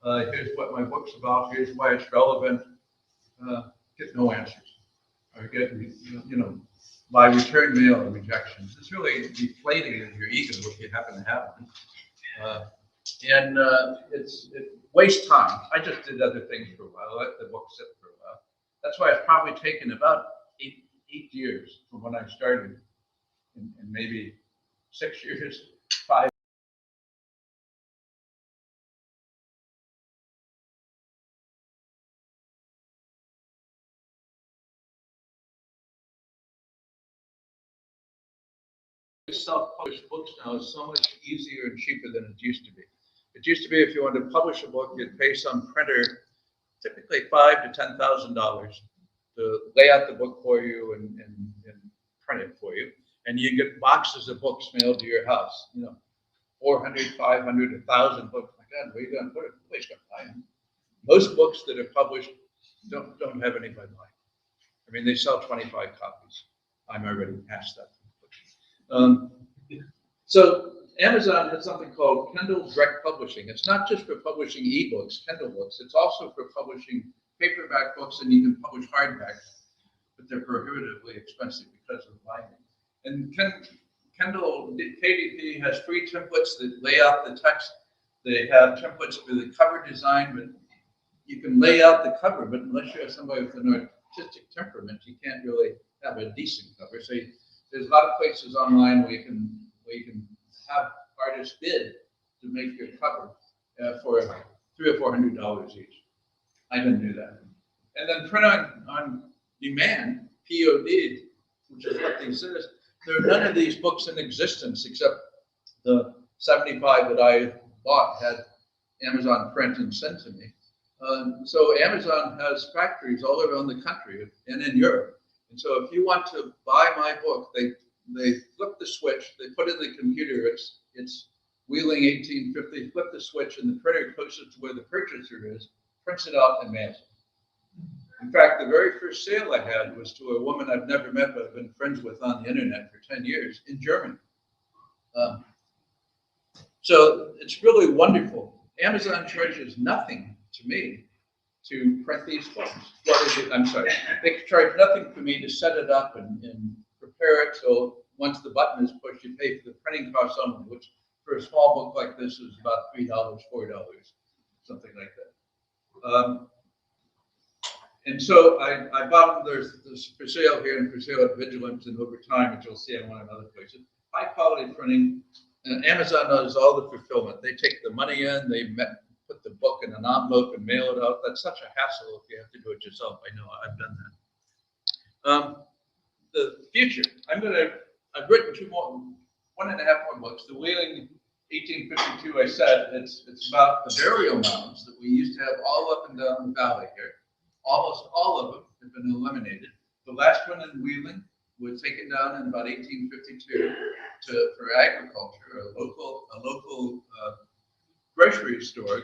Here's what my book's about. Here's why it's relevant. Get no answers. Or get, by return mail or rejections. It's really deflating of your ego if you happen to have one. It wastes time. I just did other things for a while. I let the book sit for a while. That's why it's probably taken about eight years from when I started, and maybe 6 years, 5. self-published books now is so much easier and cheaper than it used to be. It used to be if you wanted to publish a book, you'd pay some printer typically $5,000 to $10,000 to lay out the book for you and print it for you. And you get boxes of books mailed to your house, 400, 500, 1,000 books. My God, where are you going to put it? Nobody's going to buy them. Most books that are published don't have anybody buying. I mean, they sell 25 copies. I'm already past that. So Amazon has something called Kindle Direct Publishing. It's not just for publishing ebooks, Kindle books. It's also for publishing paperback books, and you can publish hardbacks, but they're prohibitively expensive because of binding. And Kindle KDP has free templates that lay out the text. They have templates for the cover design, but you can lay out the cover, but unless you have somebody with an artistic temperament, you can't really have a decent cover. So there's a lot of places online where you can have artists bid to make your cover for $300 or $400 each. I didn't do that. And then print on demand, POD, which is what this is. There are none of these books in existence except the 75 that I bought had Amazon print and sent to me. So Amazon has factories all around the country and in Europe. And so if you want to buy my book, they flip the switch, they put in the computer, it's Wheeling 1850, flip the switch, and the printer goes to where the purchaser is, prints it out, and mails it. In fact, the very first sale I had was to a woman I've never met, but I've been friends with on the internet for 10 years in Germany. So it's really wonderful. Amazon charges nothing to me to print these books. Well, I'm sorry, they charge nothing for me to set it up and prepare it. So once the button is pushed, you pay for the printing costs only, which for a small book like this is about $3, $4, something like that. And so I bought them. There's for sale here and for sale at Vigilance and over time, which you'll see on one of other places. High quality printing. Amazon does all the fulfillment. They take the money in, put the book in an envelope and mail it out. That's such a hassle if you have to do it yourself. I know, I've done that. The future. I've written 1.5 more books. The Wheeling 1852, I said, it's about the burial mounds that we used to have all up and down the valley here. Almost all of them have been eliminated. The last one in Wheeling was taken down in about 1852 for agriculture. A local grocery store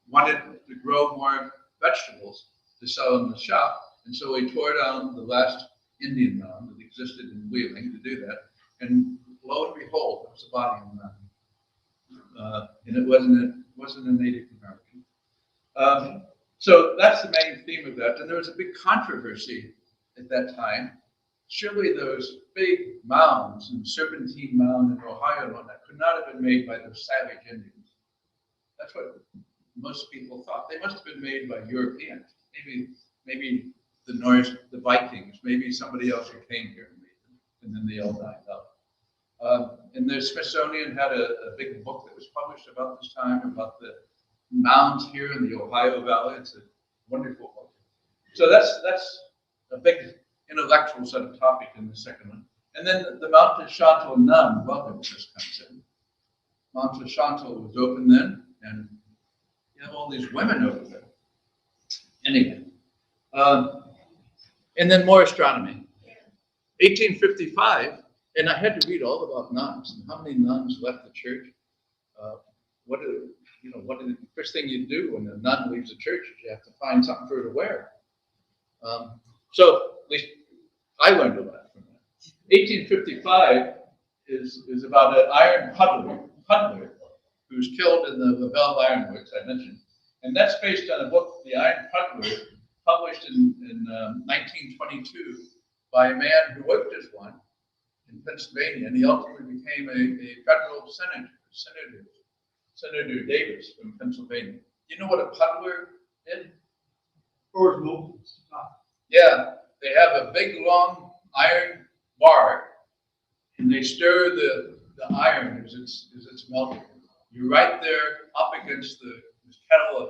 wanted to grow more vegetables to sell in the shop, and so we tore down the last Indian mound that existed in Wheeling to do that. And lo and behold, it was a body on the mound, and it wasn't a Native American. So that's the main theme of that. And there was a big controversy at that time. Surely those big mounds and Serpentine Mound in Ohio and whatnot could not have been made by those savage Indians. That's what most people thought. They must have been made by Europeans. Maybe the Norse, the Vikings, maybe somebody else who came here and made them, and then they all died out. And the Smithsonian had a big book that was published about this time about the mounds here in the Ohio Valley. It's a wonderful book. So that's a big intellectual sort of topic in the second one. And then the Mount de Chantal Nun, welcome just comes in. Mount de Chantal was open then, and you have all these women over there. Anyway, and then more astronomy. 1855, and I had to read all about nuns and how many nuns left the church. What the first thing you do when a nun leaves the church is you have to find something for her to wear. So at least I learned a lot from that. 1855 is about an iron puddler who's killed in the Lavelle Iron Works I mentioned. And that's based on a book, The Iron Puddler, published in 1922 by a man who worked as one in Pennsylvania, and he ultimately became a federal Senator Davis from Pennsylvania. You know what a puddler is? Yeah, they have a big long iron bar, and they stir the iron as it's melting. You're right there up against this kettle of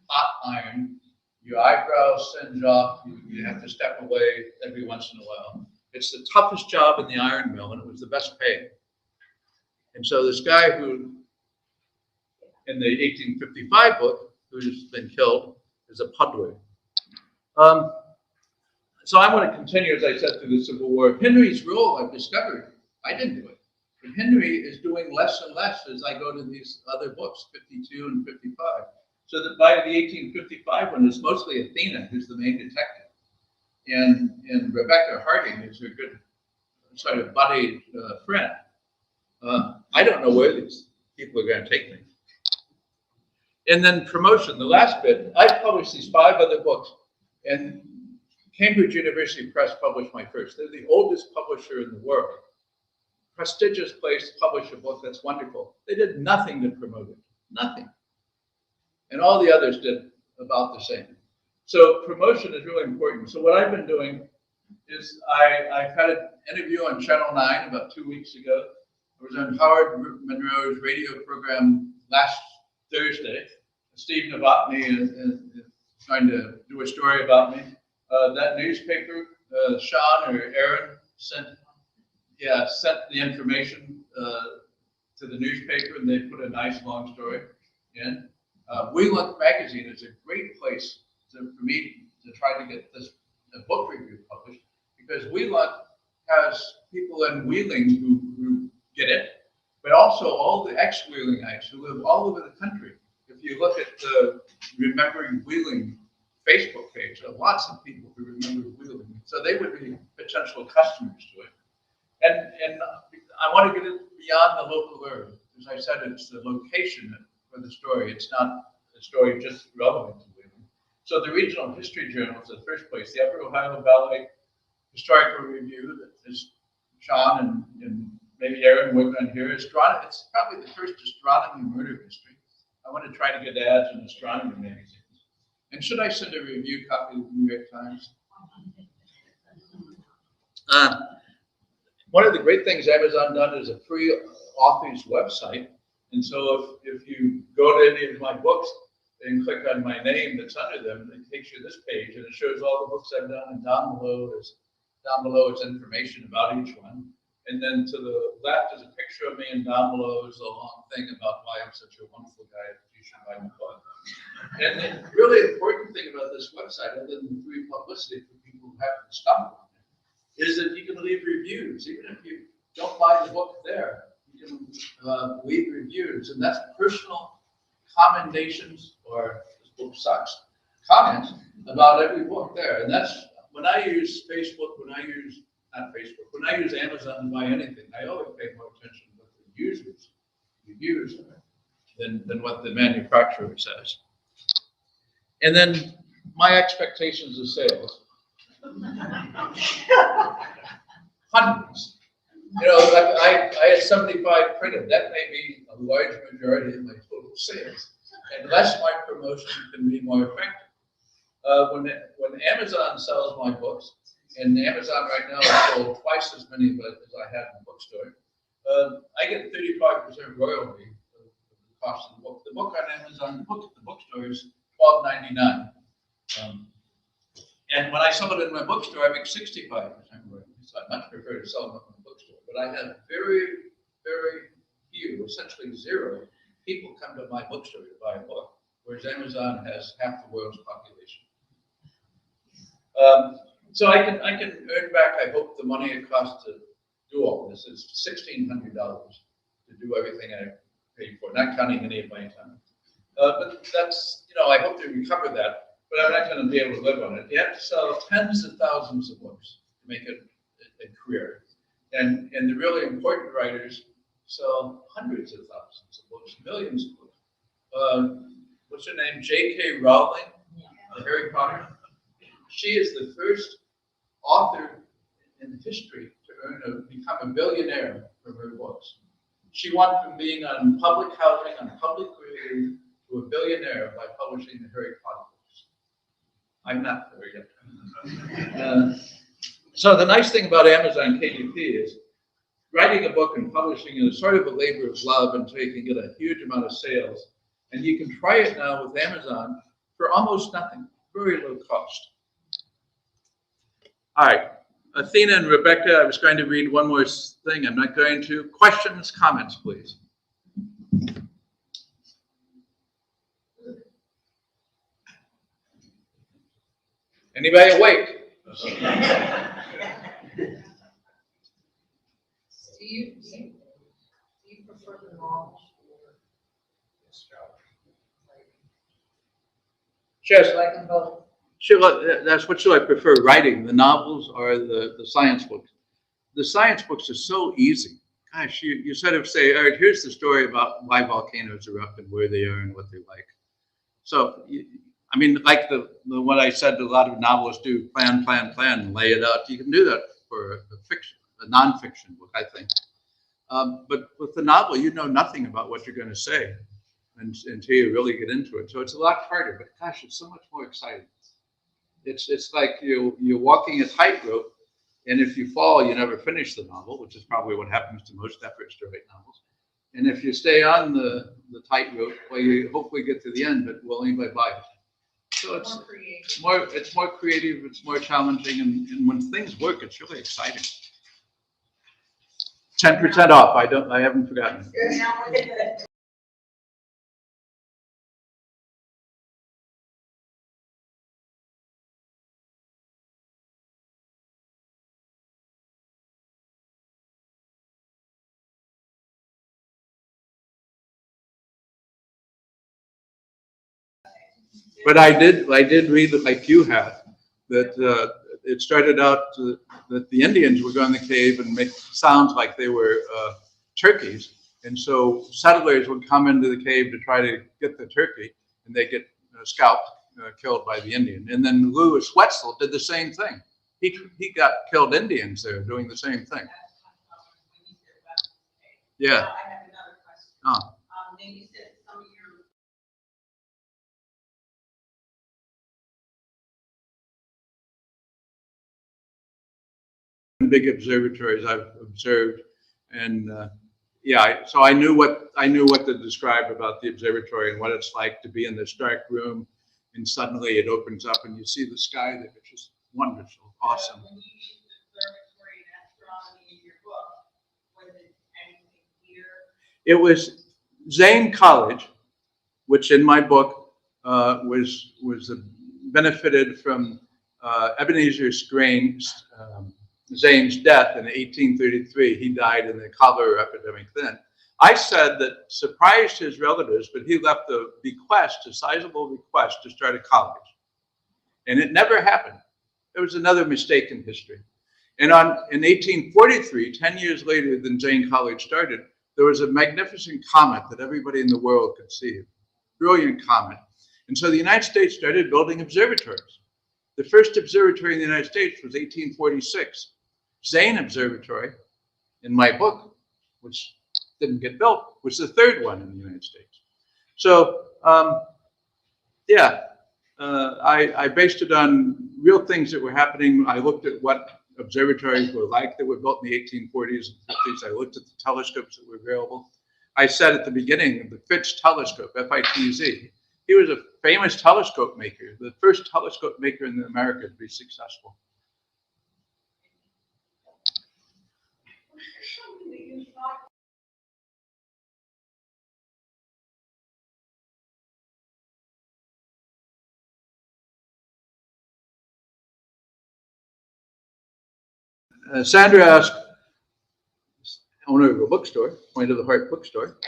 hot iron. Your eyebrows singe off. You have to step away every once in a while. It's the toughest job in the iron mill, and it was the best paying. And so this guy who, in the 1855 book, who's been killed, is a puddler. So I want to continue, as I said, through the Civil War. Henry's role, I've discovered, I didn't do it, but Henry is doing less and less as I go to these other books, 52 and 55. So that by the 1855 one, it's mostly Athena who's the main detective. And Rebbeca Harding is her good sort of buddy friend. I don't know where these people are going to take me. And then promotion, the last bit, I published these 5 other books, and Cambridge University Press published my first. They're the oldest publisher in the world. Prestigious place to publish a book, that's wonderful. They did nothing to promote it, nothing. And all the others did about the same. So promotion is really important. So what I've been doing is I've had an interview on Channel 9 about 2 weeks ago. I was on Howard Monroe's radio program last Thursday. Steve Novotny is trying to do a story about me. That newspaper, Sean or Aaron sent the information to the newspaper, and they put a nice long story in. Wheeling Magazine is a great place for me to try to get this book review published, because Wheeling has people in Wheeling who get it, but also all the ex-Wheelingites who live all over the country. If you look at the Remembering Wheeling Facebook page, there are lots of people who remember Wheeling, so they would be potential customers to it. And I want to get it beyond the local area. As I said, it's the location for the story. It's not a story just relevant to Wheeling. So the Regional History Journal is the first place. The Upper Ohio Valley Historical Review, that is Sean and maybe Aaron working on here. It's probably the first astronomy murder mystery. I want to try to get ads in astronomy magazines. And should I send a review copy of the New York Times? One of the great things Amazon done is a free authors website. And so if you go to any of my books and click on my name that's under them, it takes you to this page, and it shows all the books I've done. And down below is information about each one. And then to the left is a picture of me, and down below is a long thing about why I'm such a wonderful guy. You should buy my book. And the really important thing about this website, other than the free publicity for people who haven't stumbled on it, is that you can leave reviews. Even if you don't buy the book there, you can leave reviews. And that's personal commendations, or this book sucks, comments about every book there. And that's, when I use Facebook, when I use Amazon to buy anything, I always pay more attention to what the users' reviews are than what the manufacturer says. And then my expectations of sales. Hundreds. You know, I had 75 printed. That may be a large majority of my total sales. Unless my promotion can be more effective. When Amazon sells my books, and Amazon right now has sold twice as many as I had in the bookstore, I get 35% royalty of the cost of the book. The book on Amazon, the book at the bookstore is $12.99. And when I sell it in my bookstore, I make 65% royalty. So I much prefer to sell them in the bookstore. But I have very, very few, essentially zero, people come to my bookstore to buy a book, whereas Amazon has half the world's population. So I can earn back, I hope, the money it costs to do all this. It's $1,600 to do everything I paid for, not counting any of my time. But that's, I hope to recover that, but I'm not going to be able to live on it. You have to sell tens of thousands of books to make it a career. And the really important writers sell hundreds of thousands of books, millions of books. What's her name? J.K. Rowling, Harry Potter. She is the first author in history to become a billionaire from her books. She went from being on public housing, on public radio, to a billionaire by publishing the Harry Potter books. I'm not there yet. So the nice thing about Amazon KDP is writing a book and publishing it is sort of a labor of love until you can get a huge amount of sales. And you can try it now with Amazon for almost nothing, very low cost. All right, Athena and Rebecca, I was going to read one more thing. I'm not going to. Questions, comments, please. Anybody awake? Do you prefer the novels or Just, like them both? that's what should I prefer, writing, the novels or the science books? The science books are so easy. Gosh, you sort of say, all right, here's the story about why volcanoes erupt and where they are and what they're like. So, I mean, like the what I said, a lot of novelists do, plan, and lay it out. You can do that for a nonfiction book, I think. But with the novel, you know nothing about what you're going to say until you really get into it. So it's a lot harder, but gosh, it's so much more exciting. It's like you're walking a tightrope, and if you fall, you never finish the novel, which is probably what happens to most efforts to write novels. And if you stay on the tightrope, well, you hopefully get to the end, but will anybody buy it? So it's more creative, it's more challenging, and when things work, it's really exciting. 10% off. I haven't forgotten. But I did read that, like you have, that it started out that the Indians would go in the cave and make sounds like they were turkeys, and so settlers would come into the cave to try to get the turkey, and they get scalped, killed by the Indian. And then Lewis Wetzel did the same thing. He got killed Indians there doing the same thing. Yeah. I have another question. Oh. Then you said some of your big observatories I've observed, and yeah, so I knew what to describe about the observatory and what it's like to be in this dark room, and suddenly it opens up and you see the sky there. It's just wonderful, awesome. When you use the observatory and astronomy in your book, was it anything here? It was Zane College, which in my book was benefited from Ebenezer Zane's death in 1833. He died in the cholera epidemic then. I said that surprised his relatives, but he left a sizable bequest to start a college. And it never happened. There was another mistake in history. And in 1843, 10 years later than Zane College started, there was a magnificent comet that everybody in the world could see. Brilliant comet. And so the United States started building observatories. The first observatory in the United States was 1846. Zane Observatory, in my book, which didn't get built, was the third one in the United States. So, yeah, I based it on real things that were happening. I looked at what observatories were like that were built in the 1840s and 50s. I looked at the telescopes that were available. I said at the beginning, the Fitz telescope, F-I-T-Z, he was a famous telescope maker, the first telescope maker in America to be successful. Sandra asked, owner of a bookstore, Point of the Heart bookstore.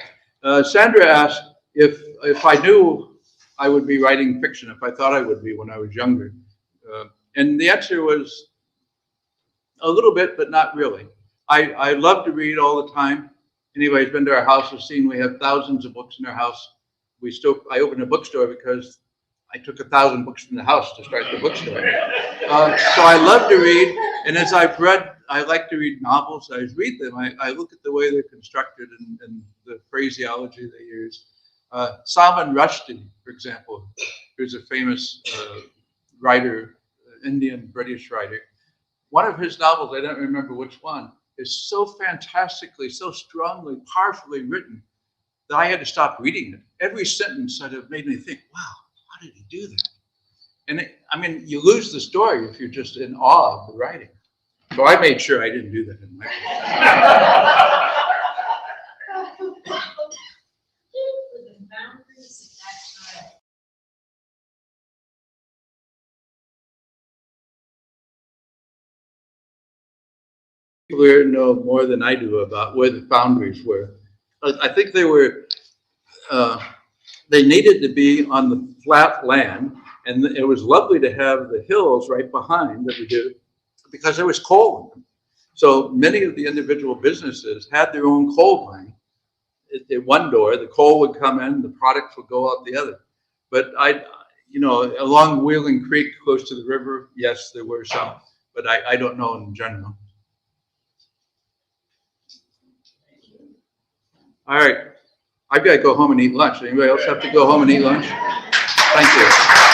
Sandra asked if I knew I would be writing fiction, if I thought I would be when I was younger. And the answer was a little bit, but not really. I love to read all the time. Anybody who's been to our house has seen we have thousands of books in our house. I opened a bookstore because I took 1,000 books from the house to start the bookstore. So I love to read, and as I've read, I like to read novels. I read them. I look at the way they're constructed and the phraseology they use. Salman Rushdie, for example, who's a famous writer, Indian British writer. One of his novels, I don't remember which one, is so fantastically, so strongly, powerfully written that I had to stop reading it. Every sentence sort of made me think, wow, how did he do that? And I mean, you lose the story if you're just in awe of the writing. So I made sure I didn't do that in my book. The boundaries of that time. People here know more than I do about where the boundaries were. I think they were, they needed to be on the flat land, and it was lovely to have the hills right behind that we did, because there was coal in them. So many of the individual businesses had their own coal mine. At one door, the coal would come in, the products would go out the other. But along Wheeling Creek, close to the river, yes, there were some, but I don't know in general. All right, I've got to go home and eat lunch. Anybody else have to go home and eat lunch? Thank you.